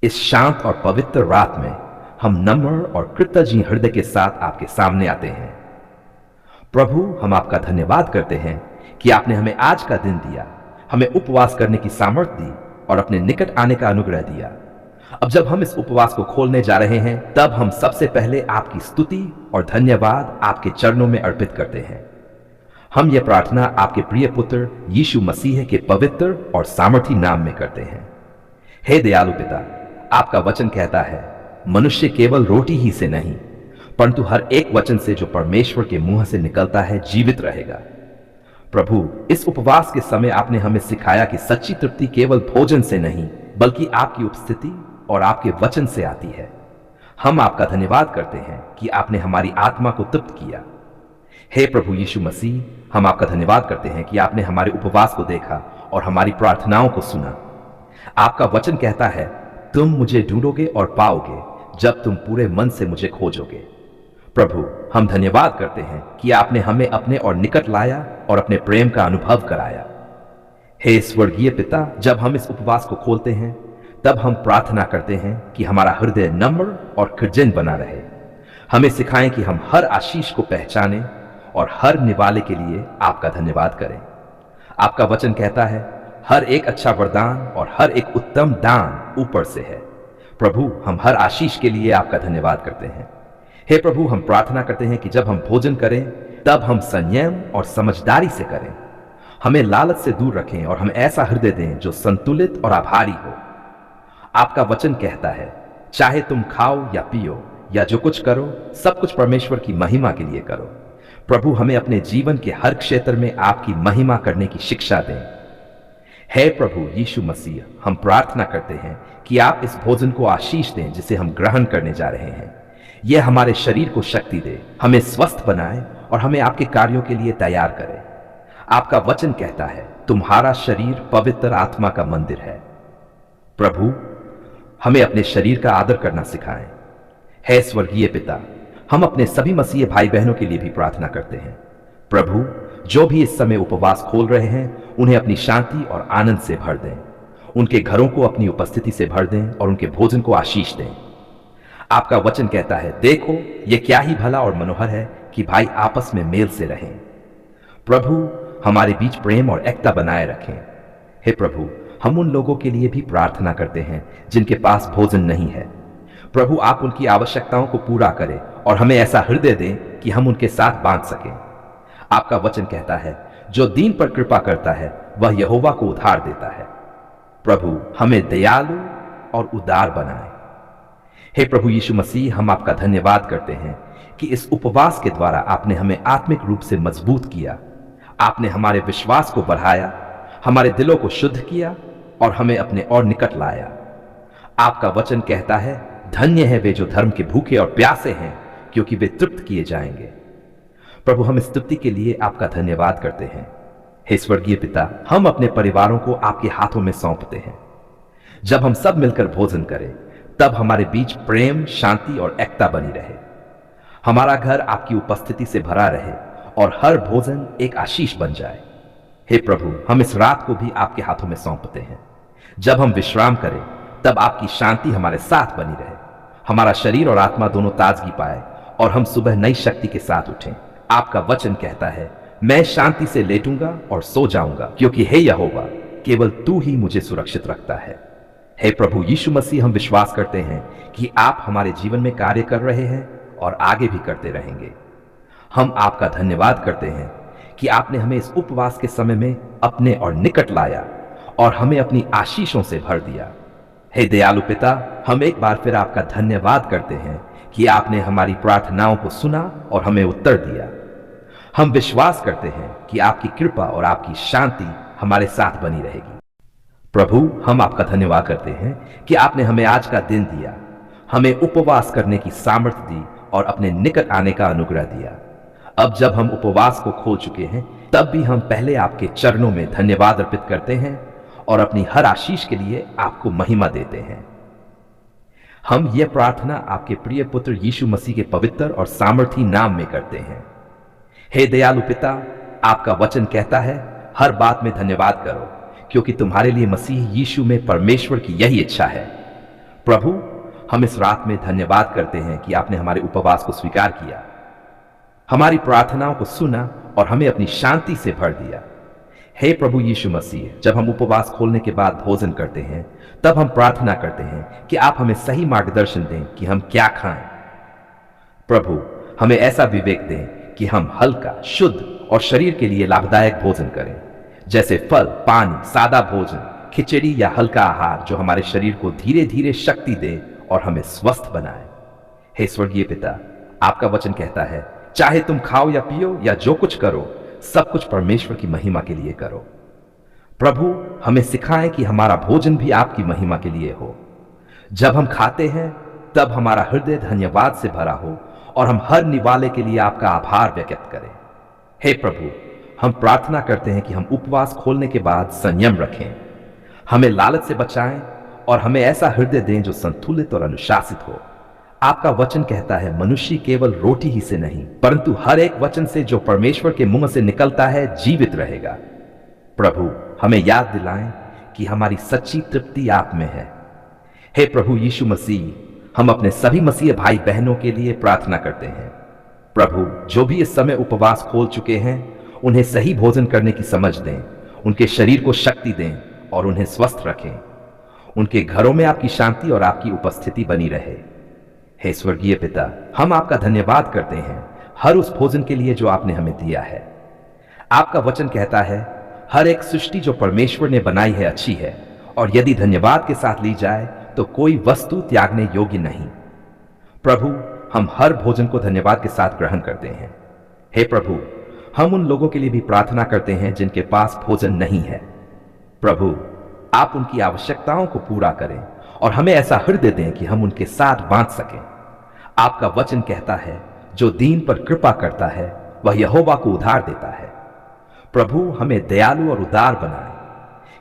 इस शांत और पवित्र रात में हम नम्र और कृतज्ञ हृदय के साथ आपके सामने आते हैं। प्रभु, हम आपका धन्यवाद करते हैं कि आपने हमें आज का दिन दिया, हमें उपवास करने की सामर्थ्य दी और अपने निकट आने का अनुग्रह दिया। अब जब हम इस उपवास को खोलने जा रहे हैं, तब हम सबसे पहले आपकी स्तुति और धन्यवाद आपके चरणों में अर्पित करते हैं। हम यह प्रार्थना आपके प्रिय पुत्र यीशु मसीह के पवित्र और सामर्थी नाम में करते हैं। हे दयालु पिता, आपका वचन कहता है, मनुष्य केवल रोटी ही से नहीं, परंतु हर एक वचन से जो परमेश्वर के मुंह से निकलता है जीवित रहेगा। प्रभु, इस उपवास के समय आपने हमें सिखाया कि सच्ची तृप्ति केवल भोजन से नहीं, बल्कि आपकी उपस्थिति और आपके वचन से आती है। हम आपका धन्यवाद करते हैं कि आपने हमारी आत्मा को तृप्त किया। हे प्रभु यीशु मसीह, हम आपका धन्यवाद करते हैं कि आपने हमारे उपवास को देखा और हमारी प्रार्थनाओं को सुना। आपका वचन कहता है, तुम मुझे ढूंढोगे और पाओगे जब तुम पूरे मन से मुझे खोजोगे। प्रभु, हम धन्यवाद करते हैं कि आपने हमें अपने और निकट लाया और अपने प्रेम का अनुभव कराया। हे स्वर्गीय पिता, जब हम इस उपवास को खोलते हैं, तब हम प्रार्थना करते हैं कि हमारा हृदय नम्र और कृतज्ञ बना रहे। हमें सिखाएं कि हम हर आशीष को पहचानें और हर निवाले के लिए आपका धन्यवाद करें। आपका वचन कहता है, हर एक अच्छा वरदान और हर एक उत्तम दान ऊपर से है। प्रभु, हम हर आशीष के लिए आपका धन्यवाद करते हैं। हे प्रभु, हम प्रार्थना करते हैं कि जब हम भोजन करें, तब हम संयम और समझदारी से करें। हमें लालच से दूर रखें और हमें ऐसा हृदय दें जो संतुलित और आभारी हो। आपका वचन कहता है, चाहे तुम खाओ या पियो या जो कुछ करो, सब कुछ परमेश्वर की महिमा के लिए करो। प्रभु, हमें अपने जीवन के हर क्षेत्र में आपकी महिमा करने की शिक्षा दें। हे प्रभु यीशु मसीह, हम प्रार्थना करते हैं कि आप इस भोजन को आशीष दें जिसे हम ग्रहण करने जा रहे हैं। यह हमारे शरीर को शक्ति दे, हमें स्वस्थ बनाए और हमें आपके कार्यों के लिए तैयार करे। आपका वचन कहता है, तुम्हारा शरीर पवित्र आत्मा का मंदिर है। प्रभु, हमें अपने शरीर का आदर करना सिखाएं। हे स्वर्गीय पिता, हम अपने सभी मसीह भाई बहनों के लिए भी प्रार्थना करते हैं। प्रभु, जो भी इस समय उपवास खोल रहे हैं, उन्हें अपनी शांति और आनंद से भर दें। उनके घरों को अपनी उपस्थिति से भर दें और उनके भोजन को आशीष दें। आपका वचन कहता है, देखो यह क्या ही भला और मनोहर है कि भाई आपस में मेल से रहें। प्रभु, हमारे बीच प्रेम और एकता बनाए रखें। हे प्रभु, हम उन लोगों के लिए भी प्रार्थना करते हैं जिनके पास भोजन नहीं है। प्रभु, आप उनकी आवश्यकताओं को पूरा करें और हमें ऐसा हृदय दें कि हम उनके साथ बांध सकें। आपका वचन कहता है, जो दीन पर कृपा करता है वह यहोवा को उधार देता है। प्रभु, हमें दयालु और उदार बनाए। हे प्रभु यीशु मसीह, हम आपका धन्यवाद करते हैं कि इस उपवास के द्वारा आपने हमें आत्मिक रूप से मजबूत किया। आपने हमारे विश्वास को बढ़ाया, हमारे दिलों को शुद्ध किया और हमें अपने और निकट लाया। आपका वचन कहता है, धन्य है वे जो धर्म के भूखे और प्यासे हैं, क्योंकि वे तृप्त किए जाएंगे। प्रभु, हम इस स्तुति के लिए आपका धन्यवाद करते हैं। हे स्वर्गीय पिता, हम अपने परिवारों को आपके हाथों में सौंपते हैं। जब हम सब मिलकर भोजन करें, तब हमारे बीच प्रेम, शांति और एकता बनी रहे। हमारा घर आपकी उपस्थिति से भरा रहे और हर भोजन एक आशीष बन जाए। हे प्रभु, हम इस रात को भी आपके हाथों में सौंपते हैं। जब हम विश्राम करें, तब आपकी शांति हमारे साथ बनी रहे। हमारा शरीर और आत्मा दोनों ताजगी पाए और हम सुबह नई शक्ति के साथ उठें। आपका वचन कहता है, मैं शांति से लेटूंगा और सो जाऊंगा, क्योंकि हे यहोवा, केवल तू ही मुझे सुरक्षित रखता है। हे प्रभु यीशु मसीह, हम विश्वास करते हैं कि आप हमारे जीवन में कार्य कर रहे हैं और आगे भी करते रहेंगे। हम आपका धन्यवाद करते हैं कि आपने हमें इस उपवास के समय में अपने और निकट लाया और हमें अपनी आशीषों से भर दिया। हे दयालु पिता, हम एक बार फिर आपका धन्यवाद करते हैं कि आपने हमारी प्रार्थनाओं को सुना और हमें उत्तर दिया। हम विश्वास करते हैं कि आपकी कृपा और आपकी शांति हमारे साथ बनी रहेगी। प्रभु, हम आपका धन्यवाद करते हैं कि आपने हमें आज का दिन दिया, हमें उपवास करने की सामर्थ्य दी और अपने निकट आने का अनुग्रह दिया। अब जब हम उपवास को खोल चुके हैं, तब भी हम पहले आपके चरणों में धन्यवाद अर्पित करते हैं और अपनी हर आशीष के लिए आपको महिमा देते हैं। हम यह प्रार्थना आपके प्रिय पुत्र यीशु मसीह के पवित्र और सामर्थी नाम में करते हैं। हे दयालु पिता, आपका वचन कहता है, हर बात में धन्यवाद करो, क्योंकि तुम्हारे लिए मसीह यीशु में परमेश्वर की यही इच्छा है। प्रभु, हम इस रात में धन्यवाद करते हैं कि आपने हमारे उपवास को स्वीकार किया, हमारी प्रार्थनाओं को सुना और हमें अपनी शांति से भर दिया। हे प्रभु यीशु मसीह, जब हम उपवास खोलने के बाद भोजन करते हैं, तब हम प्रार्थना करते हैं कि आप हमें सही मार्गदर्शन दें कि हम क्या खाएं। प्रभु, हमें ऐसा विवेक दें कि हम हल्का, शुद्ध और शरीर के लिए लाभदायक भोजन करें, जैसे फल, पानी, सादा भोजन, खिचड़ी या हल्का आहार जो हमारे शरीर को धीरे धीरे शक्ति दे और हमें स्वस्थ बनाए। हे स्वर्गीय पिता, आपका वचन कहता है, चाहे तुम खाओ या पियो या जो कुछ करो, सब कुछ परमेश्वर की महिमा के लिए करो। प्रभु, हमें सिखाएं कि हमारा भोजन भी आपकी महिमा के लिए हो। जब हम खाते हैं तब हमारा हृदय धन्यवाद से भरा हो और हम हर निवाले के लिए आपका आभार व्यक्त करें। हे प्रभु, हम प्रार्थना करते हैं कि हम उपवास खोलने के बाद संयम रखें, हमें लालच से बचाएं और हमें ऐसा हृदय दें जो संतुलित और अनुशासित हो। आपका वचन कहता है, मनुष्य केवल रोटी ही से नहीं परंतु हर एक वचन से जो परमेश्वर के मुंह से निकलता है जीवित रहेगा। प्रभु, हमें याद दिलाएं कि हमारी सच्ची तृप्ति आप में है। हे प्रभु यीशु मसीह, हम अपने सभी मसीह भाई बहनों के लिए प्रार्थना करते हैं। प्रभु, जो भी इस समय उपवास खोल चुके हैं, उन्हें सही भोजन करने की समझ दें, उनके शरीर को शक्ति दें और उन्हें स्वस्थ रखें। उनके घरों में आपकी शांति और आपकी उपस्थिति बनी रहे। हे स्वर्गीय पिता, हम आपका धन्यवाद करते हैं हर उस भोजन के लिए जो आपने हमें दिया है। आपका वचन कहता है, हर एक सृष्टि जो परमेश्वर ने बनाई है अच्छी है और यदि धन्यवाद के साथ ली जाए तो कोई वस्तु त्यागने योग्य नहीं। प्रभु, हम हर भोजन को धन्यवाद के साथ ग्रहण करते हैं। हे प्रभु, हम उन लोगों के लिए भी प्रार्थना करते हैं जिनके पास भोजन नहीं है। प्रभु, आप उनकी आवश्यकताओं को पूरा करें और हमें ऐसा हृदय दें कि हम उनके साथ बांट सकें। आपका वचन कहता है, जो दीन पर कृपा करता है वह यहोवा को उधार देता है। प्रभु, हमें दयालु और उदार बनाए।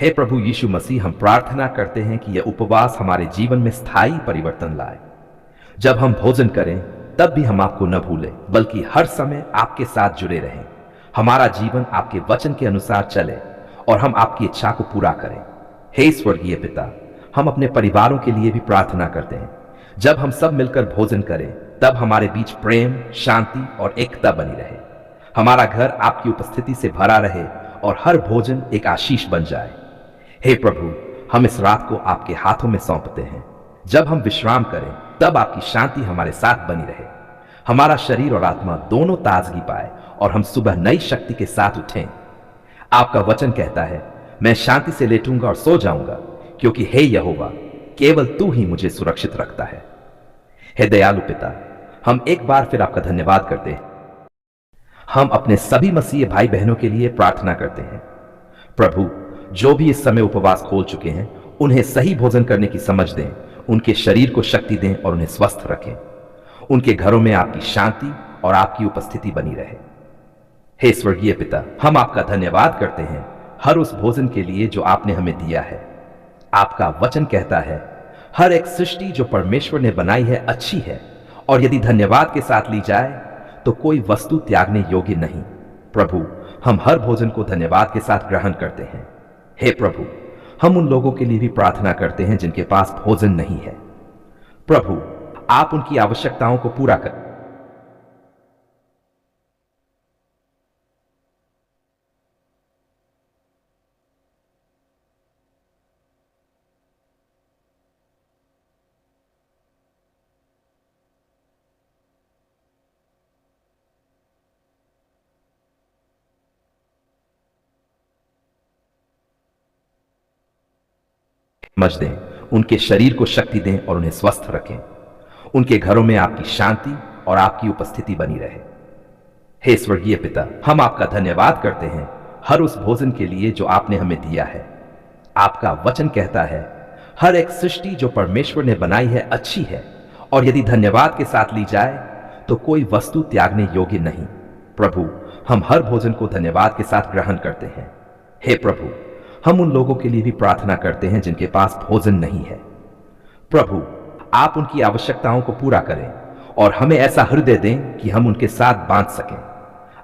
हे प्रभु यीशु मसीह, हम प्रार्थना करते हैं कि यह उपवास हमारे जीवन में स्थायी परिवर्तन लाए। जब हम भोजन करें तब भी हम आपको न भूलें, बल्कि हर समय आपके साथ जुड़े रहें। हमारा जीवन आपके वचन के अनुसार चले और हम आपकी इच्छा को पूरा करें। हे स्वर्गीय पिता, हम अपने परिवारों के लिए भी प्रार्थना करते हैं। जब हम सब मिलकर भोजन करें तब हमारे बीच प्रेम, शांति और एकता बनी रहे। हमारा घर आपकी उपस्थिति से भरा रहे और हर भोजन एक आशीष बन जाए। हे प्रभु, हम इस रात को आपके हाथों में सौंपते हैं। जब हम विश्राम करें तब आपकी शांति हमारे साथ बनी रहे। हमारा शरीर और आत्मा दोनों ताजगी पाए और हम सुबह नई शक्ति के साथ उठें। आपका वचन कहता है, मैं शांति से लेटूंगा और सो जाऊंगा, क्योंकि हे यहोवा, केवल तू ही मुझे सुरक्षित रखता है। हे दयालु पिता, हम एक बार फिर आपका धन्यवाद करते हैं। हम अपने सभी मसीह भाई बहनों के लिए प्रार्थना करते हैं। प्रभु, जो भी इस समय उपवास खोल चुके हैं, उन्हें सही भोजन करने की समझ दें, उनके शरीर को शक्ति दें और उन्हें स्वस्थ रखें। उनके घरों में आपकी शांति और आपकी उपस्थिति बनी रहे। हे स्वर्गीय पिता, हम आपका धन्यवाद करते हैं हर उस भोजन के लिए जो आपने हमें दिया है। आपका वचन कहता है, हर एक सृष्टि जो परमेश्वर ने बनाई है अच्छी है और यदि धन्यवाद के साथ ली जाए तो कोई वस्तु त्यागने योग्य नहीं। प्रभु, हम हर भोजन को धन्यवाद के साथ ग्रहण करते हैं। हे प्रभु, हम उन लोगों के लिए भी प्रार्थना करते हैं जिनके पास भोजन नहीं है। प्रभु, आप उनकी आवश्यकताओं को पूरा करें। समझ दें, उनके शरीर को शक्ति दें और उन्हें स्वस्थ रखें। उनके घरों में आपकी शांति और आपकी उपस्थिति बनी रहे। हे स्वर्गीय पिता, हम आपका धन्यवाद करते हैं हर उस भोजन के लिए जो आपने हमें दिया है। आपका वचन कहता है, हर एक सृष्टि जो परमेश्वर ने बनाई है अच्छी है और यदि धन्यवाद के साथ ली जाए तो कोई वस्तु त्यागने योग्य नहीं। प्रभु, हम हर भोजन को धन्यवाद के साथ ग्रहण करते हैं। हे प्रभु, हम उन लोगों के लिए भी प्रार्थना करते हैं जिनके पास भोजन नहीं है। प्रभु, आप उनकी आवश्यकताओं को पूरा करें और हमें ऐसा हृदय दें कि हम उनके साथ बांध सकें।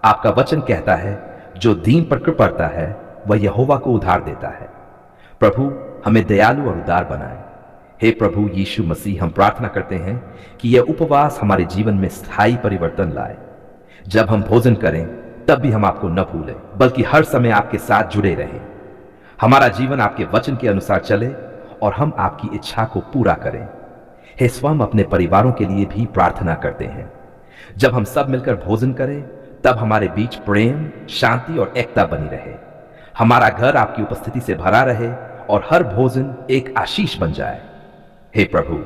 आपका वचन कहता है, जो दीन पर कृपा करता है वह यहोवा को उधार देता है। प्रभु, हमें दयालु और उदार बनाए। हे प्रभु यीशु मसीह, हम प्रार्थना करते हैं कि यह उपवास हमारे जीवन में स्थायी परिवर्तन लाए। जब हम भोजन करें तब भी हम आपको न भूलें, बल्कि हर समय आपके साथ जुड़े रहें। हमारा जीवन आपके वचन के अनुसार चले और हम आपकी इच्छा को पूरा करें। हे स्वयं अपने परिवारों के लिए भी प्रार्थना करते हैं। जब हम सब मिलकर भोजन करें तब हमारे बीच प्रेम, शांति और एकता बनी रहे। हमारा घर आपकी उपस्थिति से भरा रहे और हर भोजन एक आशीष बन जाए। हे प्रभु,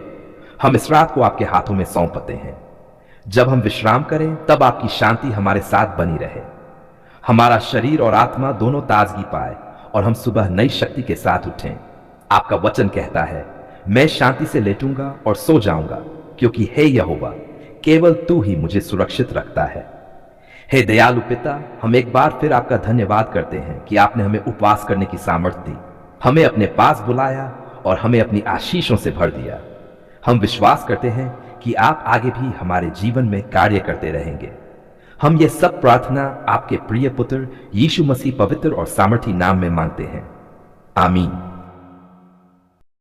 हम इस रात को आपके हाथों में सौंपते हैं। जब हम विश्राम करें तब आपकी शांति हमारे साथ बनी रहे। हमारा शरीर और आत्मा दोनों ताजगी पाए और हम सुबह नई शक्ति के साथ उठें। आपका वचन कहता है, मैं शांति से लेटूंगा और सो जाऊंगा, क्योंकि हे यहोवा, केवल तू ही मुझे सुरक्षित रखता है। हे दयालु पिता, हम एक बार फिर आपका धन्यवाद करते हैं कि आपने हमें उपवास करने की सामर्थ्य दी, हमें अपने पास बुलाया और हमें अपनी आशीषों से भर दिया। हम विश्वास करते हैं कि आप आगे भी हमारे जीवन में कार्य करते रहेंगे। हम ये सब प्रार्थना आपके प्रिय पुत्र यीशु मसीह पवित्र और सामर्थी नाम में मांगते हैं। आमीन।